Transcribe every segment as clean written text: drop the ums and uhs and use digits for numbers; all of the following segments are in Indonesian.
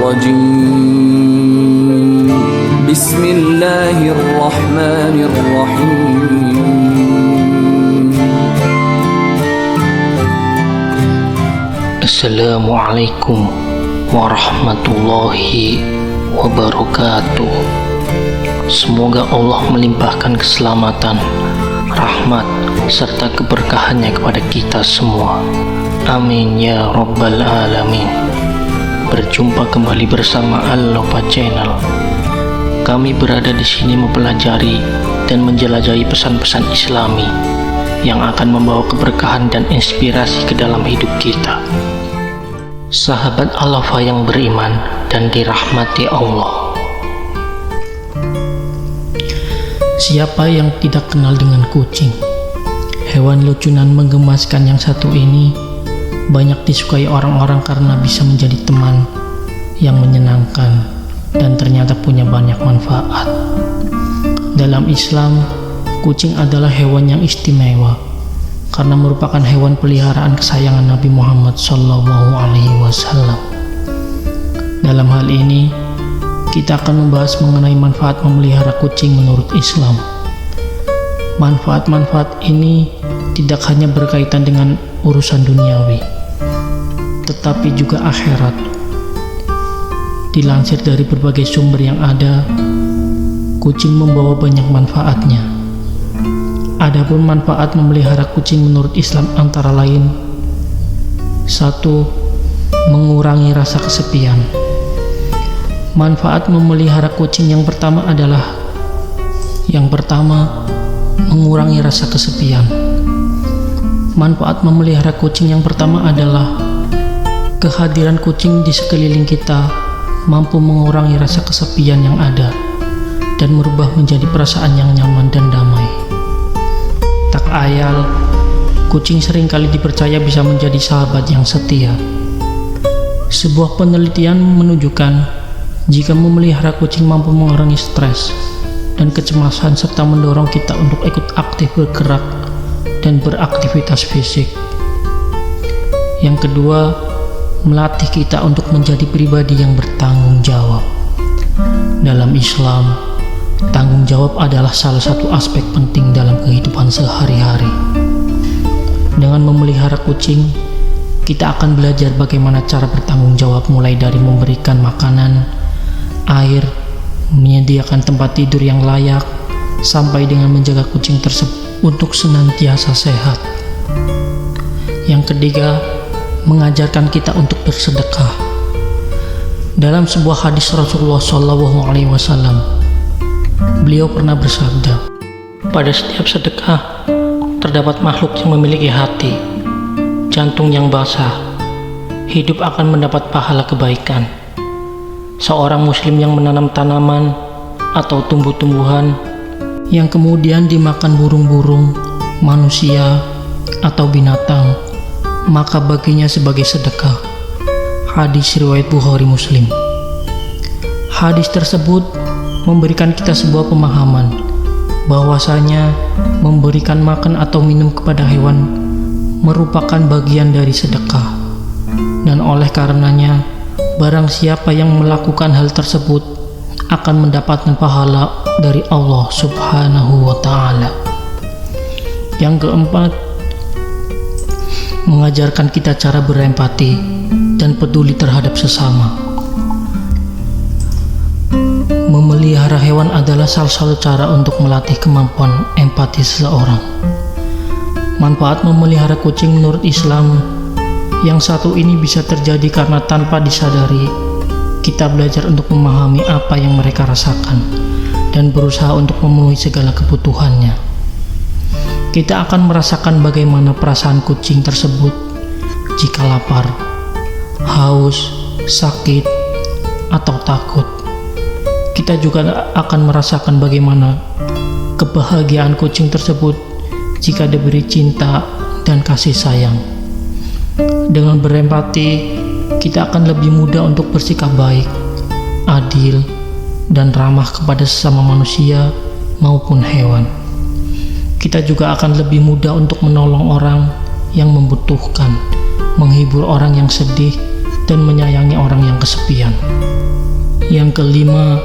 الرجيم بسم الله الرحمن الرحيم Assalamualaikum warahmatullahi wabarakatuh. Semoga Allah melimpahkan keselamatan, rahmat, serta keberkahannya kepada kita semua. Amin ya rabbal alamin. Berjumpa kembali bersama Al-Lofa Channel. Kami berada di sini mempelajari dan menjelajahi pesan-pesan Islami yang akan membawa keberkahan dan inspirasi ke dalam hidup kita. Sahabat Al-Lofa yang beriman dan dirahmati Allah. Siapa yang tidak kenal dengan kucing? Hewan lucu dan menggemaskan yang satu ini banyak disukai orang-orang karena bisa menjadi teman yang menyenangkan dan ternyata punya banyak manfaat. Dalam Islam, kucing adalah hewan yang istimewa karena merupakan hewan peliharaan kesayangan Nabi Muhammad SAW. Dalam hal ini, kita akan membahas mengenai manfaat memelihara kucing menurut Islam. Manfaat-manfaat ini tidak hanya berkaitan dengan urusan duniawi, tetapi juga akhirat. Dilansir dari berbagai sumber yang ada, kucing membawa banyak manfaatnya. Adapun manfaat memelihara kucing menurut Islam antara lain: 1. Mengurangi rasa kesepian. Manfaat memelihara kucing yang pertama adalah mengurangi rasa kesepian. Manfaat memelihara kucing yang pertama adalah kehadiran kucing di sekeliling kita mampu mengurangi rasa kesepian yang ada dan merubah menjadi perasaan yang nyaman dan damai. Tak ayal, kucing seringkali dipercaya bisa menjadi sahabat yang setia. Sebuah penelitian menunjukkan jika memelihara kucing mampu mengurangi stres dan kecemasan serta mendorong kita untuk ikut aktif bergerak dan beraktivitas fisik. Yang kedua, melatih kita untuk menjadi pribadi yang bertanggung jawab. Dalam Islam, tanggung jawab adalah salah satu aspek penting dalam kehidupan sehari-hari. Dengan memelihara kucing, kita akan belajar bagaimana cara bertanggung jawab, mulai dari memberikan makanan, air, menyediakan tempat tidur yang layak, sampai dengan menjaga kucing tersebut untuk senantiasa sehat. Yang ketiga, mengajarkan kita untuk bersedekah. Dalam sebuah hadis Rasulullah SAW, beliau pernah bersabda, pada setiap sedekah terdapat makhluk yang memiliki hati, jantung yang basah. Hidup akan mendapat pahala kebaikan. Seorang muslim yang menanam tanaman atau tumbuh-tumbuhan yang kemudian dimakan burung-burung, manusia, atau binatang, maka baginya sebagai sedekah. Hadis riwayat Bukhari Muslim. Hadis tersebut memberikan kita sebuah pemahaman bahwasanya memberikan makan atau minum kepada hewan merupakan bagian dari sedekah, dan oleh karenanya barang siapa yang melakukan hal tersebut akan mendapatkan pahala dari Allah Subhanahu wa Ta'ala. Yang keempat, mengajarkan kita cara berempati dan peduli terhadap sesama. Memelihara hewan adalah salah satu cara untuk melatih kemampuan empati seseorang. Manfaat memelihara kucing menurut Islam yang satu ini bisa terjadi karena tanpa disadari kita belajar untuk memahami apa yang mereka rasakan dan berusaha untuk memenuhi segala kebutuhannya. Kita akan merasakan bagaimana perasaan kucing tersebut jika lapar, haus, sakit, atau takut. Kita juga akan merasakan bagaimana kebahagiaan kucing tersebut jika diberi cinta dan kasih sayang. Dengan berempati, kita akan lebih mudah untuk bersikap baik, adil, dan ramah kepada sesama manusia maupun hewan. Kita juga akan lebih mudah untuk menolong orang yang membutuhkan, menghibur orang yang sedih, dan menyayangi orang yang kesepian. Yang kelima,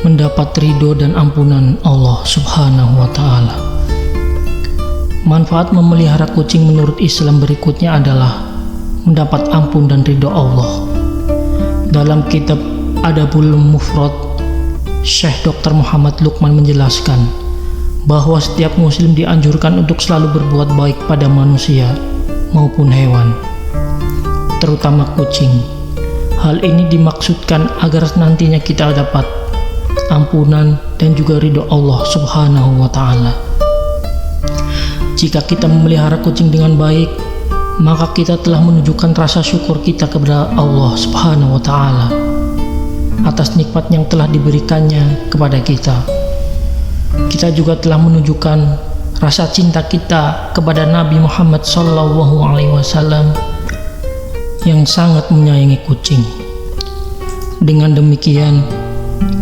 mendapat ridho dan ampunan Allah Subhanahu wa ta'ala. Manfaat memelihara kucing menurut Islam berikutnya adalah mendapat ampun dan ridho Allah. Dalam kitab Adabul Mufrad, Syekh Dr. Muhammad Lukman menjelaskan bahwa setiap muslim dianjurkan untuk selalu berbuat baik pada manusia maupun hewan, terutama kucing. Hal ini dimaksudkan agar nantinya kita dapat ampunan dan juga ridho Allah Subhanahu wa ta'ala. Jika kita memelihara kucing dengan baik, maka kita telah menunjukkan rasa syukur kita kepada Allah Subhanahu wa ta'ala atas nikmat yang telah diberikannya kepada kita. Kita juga telah menunjukkan rasa cinta kita kepada Nabi Muhammad SAW yang sangat menyayangi kucing. Dengan demikian,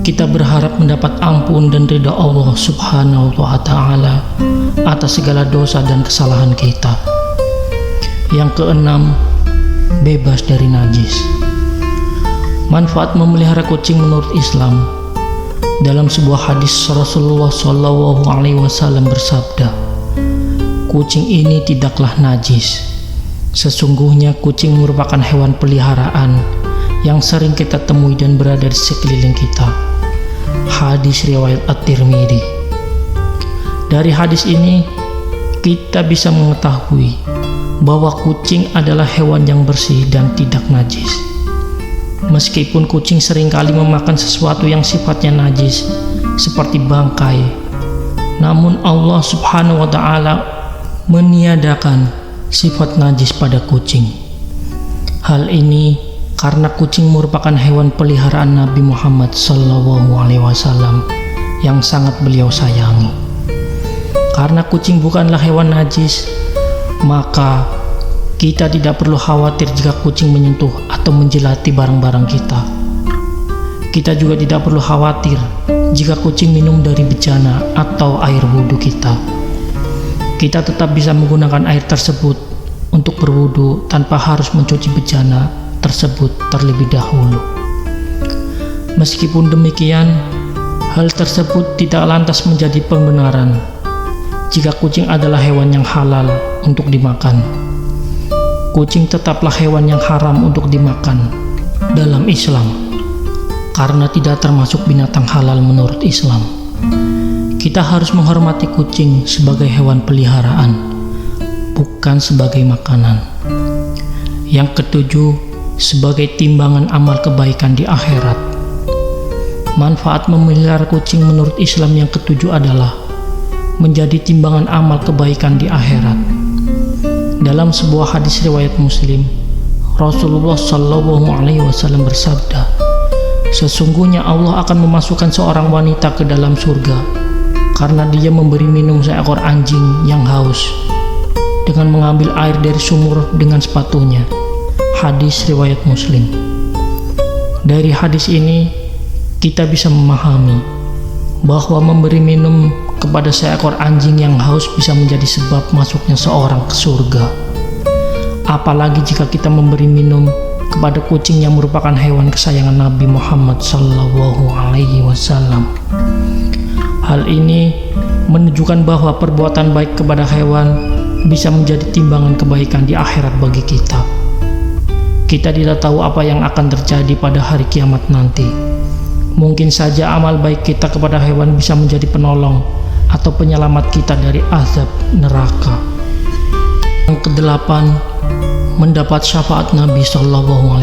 kita berharap mendapat ampun dan ridha Allah Subhanahu wa ta'ala atas segala dosa dan kesalahan kita. Yang keenam, bebas dari najis. Manfaat memelihara kucing menurut Islam. Dalam sebuah hadis Rasulullah SAW bersabda, kucing ini tidaklah najis. Sesungguhnya kucing merupakan hewan peliharaan yang sering kita temui dan berada di sekeliling kita. Hadis riwayat At-Tirmidzi. Dari hadis ini kita bisa mengetahui bahwa kucing adalah hewan yang bersih dan tidak najis. Meskipun kucing seringkali memakan sesuatu yang sifatnya najis seperti bangkai, namun Allah Subhanahu wa ta'ala meniadakan sifat najis pada kucing. Hal ini karena kucing merupakan hewan peliharaan Nabi Muhammad SAW yang sangat beliau sayangi. Karena kucing bukanlah hewan najis, maka kita tidak perlu khawatir jika kucing menyentuh atau menjilati barang-barang kita. Kita juga tidak perlu khawatir jika kucing minum dari bejana atau air wudhu kita. Kita tetap bisa menggunakan air tersebut untuk berwudhu tanpa harus mencuci bejana tersebut terlebih dahulu. Meskipun demikian, hal tersebut tidak lantas menjadi pembenaran jika kucing adalah hewan yang halal untuk dimakan. Kucing tetaplah hewan yang haram untuk dimakan dalam Islam karena tidak termasuk binatang halal menurut Islam. Kita harus menghormati kucing sebagai hewan peliharaan, bukan sebagai makanan. Yang ketujuh, sebagai timbangan amal kebaikan di akhirat. Manfaat memelihara kucing menurut Islam yang ketujuh adalah menjadi timbangan amal kebaikan di akhirat. Dalam sebuah hadis riwayat Muslim, Rasulullah SAW bersabda, sesungguhnya Allah akan memasukkan seorang wanita ke dalam surga karena dia memberi minum seekor anjing yang haus dengan mengambil air dari sumur dengan sepatunya. Hadis riwayat Muslim. Dari hadis ini kita bisa memahami bahwa memberi minum kepada seekor anjing yang haus bisa menjadi sebab masuknya seorang ke surga. Apalagi jika kita memberi minum kepada kucing yang merupakan hewan kesayangan Nabi Muhammad SAW. Hal ini menunjukkan bahwa perbuatan baik kepada hewan bisa menjadi timbangan kebaikan di akhirat bagi kita. Kita tidak tahu apa yang akan terjadi pada hari kiamat nanti. Mungkin saja amal baik kita kepada hewan bisa menjadi penolong atau penyelamat kita dari azab neraka. Yang kedelapan, mendapat syafaat Nabi SAW.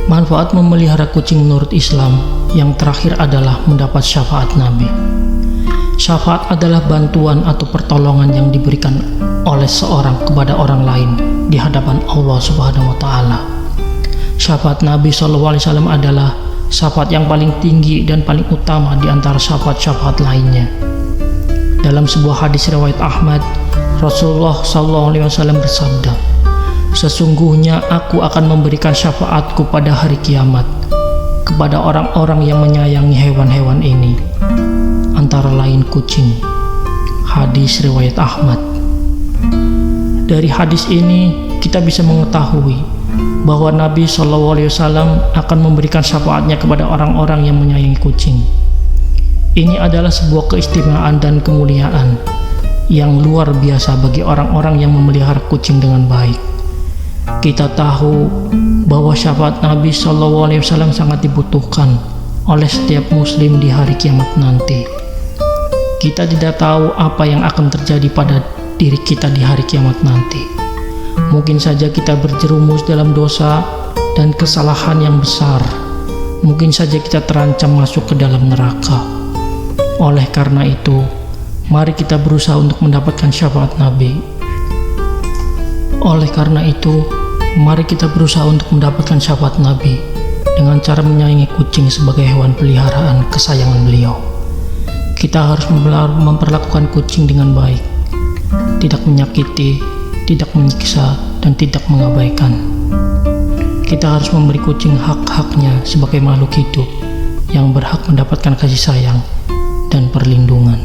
Manfaat memelihara kucing menurut Islam yang terakhir adalah mendapat syafaat Nabi. Syafaat adalah bantuan atau pertolongan yang diberikan oleh seorang kepada orang lain di hadapan Allah Subhanahu wa ta'ala. Syafaat Nabi SAW adalah syafaat yang paling tinggi dan paling utama di antara syafaat-syafaat lainnya. Dalam sebuah hadis riwayat Ahmad, Rasulullah SAW bersabda, sesungguhnya aku akan memberikan syafaatku pada hari kiamat kepada orang-orang yang menyayangi hewan-hewan ini, antara lain kucing. Hadis riwayat Ahmad. Dari hadis ini kita bisa mengetahui bahwa Nabi SAW akan memberikan syafaatnya kepada orang-orang yang menyayangi kucing. Ini adalah sebuah keistimewaan dan kemuliaan yang luar biasa bagi orang-orang yang memelihara kucing dengan baik. Kita tahu bahwa syafaat Nabi SAW sangat dibutuhkan oleh setiap muslim di hari kiamat nanti. Kita tidak tahu apa yang akan terjadi pada diri kita di hari kiamat nanti. Mungkin saja kita berjerumus dalam dosa dan kesalahan yang besar. Mungkin saja kita terancam masuk ke dalam neraka. Oleh karena itu, mari kita berusaha untuk mendapatkan syafaat Nabi. Oleh karena itu, mari kita berusaha untuk mendapatkan syafaat Nabi dengan cara menyayangi kucing sebagai hewan peliharaan kesayangan beliau. Kita harus memperlakukan kucing dengan baik, tidak menyakiti, tidak menyiksa, dan tidak mengabaikan. Kita harus memberi kucing hak-haknya sebagai makhluk hidup yang berhak mendapatkan kasih sayang dan perlindungan.